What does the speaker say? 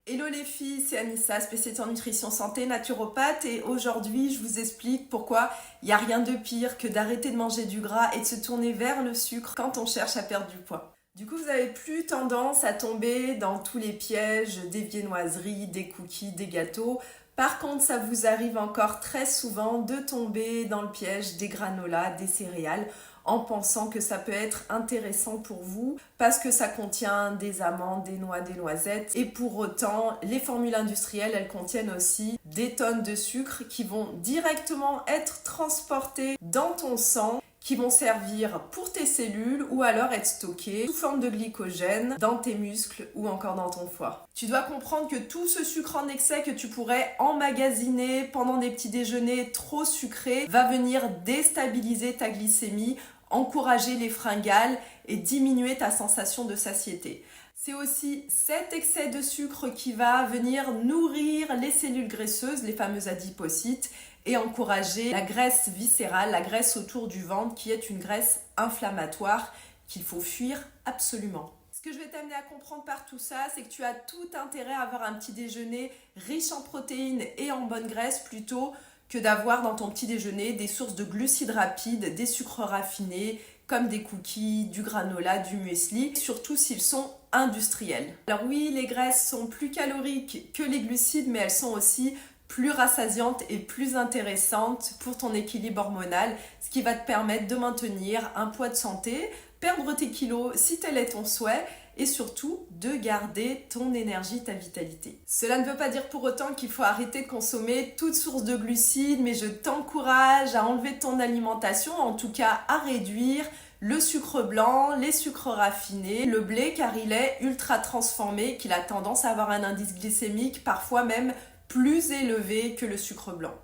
Hello les filles, c'est Anissa, spécialiste en nutrition santé, naturopathe et aujourd'hui je vous explique pourquoi il n'y a rien de pire que d'arrêter de manger du gras et de se tourner vers le sucre quand on cherche à perdre du poids. Du coup, vous n'avez plus tendance à tomber dans tous les pièges des viennoiseries, des cookies, des gâteaux. Par contre, ça vous arrive encore très souvent de tomber dans le piège des granolas, des céréales, en pensant que ça peut être intéressant pour vous parce que ça contient des amandes, des noix, des noisettes. Et pour autant, les formules industrielles, elles contiennent aussi des tonnes de sucre qui vont directement être transportées dans ton sang, qui vont servir pour tes cellules ou alors être stockées sous forme de glycogène dans tes muscles ou encore dans ton foie. Tu dois comprendre que tout ce sucre en excès que tu pourrais emmagasiner pendant des petits déjeuners trop sucrés va venir déstabiliser ta glycémie, encourager les fringales et diminuer ta sensation de satiété. C'est aussi cet excès de sucre qui va venir nourrir les cellules graisseuses, les fameuses adipocytes, et encourager la graisse viscérale, la graisse autour du ventre, qui est une graisse inflammatoire qu'il faut fuir absolument. Ce que je vais t'amener à comprendre par tout ça, c'est que tu as tout intérêt à avoir un petit déjeuner riche en protéines et en bonne graisse plutôt que d'avoir dans ton petit déjeuner des sources de glucides rapides, des sucres raffinés, comme des cookies, du granola, du muesli, surtout s'ils sont industriels. Alors oui, les graisses sont plus caloriques que les glucides, mais elles sont aussi plus rassasiantes et plus intéressantes pour ton équilibre hormonal, ce qui va te permettre de maintenir un poids de santé, perdre tes kilos si tel est ton souhait, et surtout de garder ton énergie, ta vitalité. Cela ne veut pas dire pour autant qu'il faut arrêter de consommer toute source de glucides, mais je t'encourage à enlever de ton alimentation, en tout cas à réduire le sucre blanc, les sucres raffinés, le blé car il est ultra transformé, qu'il a tendance à avoir un indice glycémique parfois même plus élevé que le sucre blanc.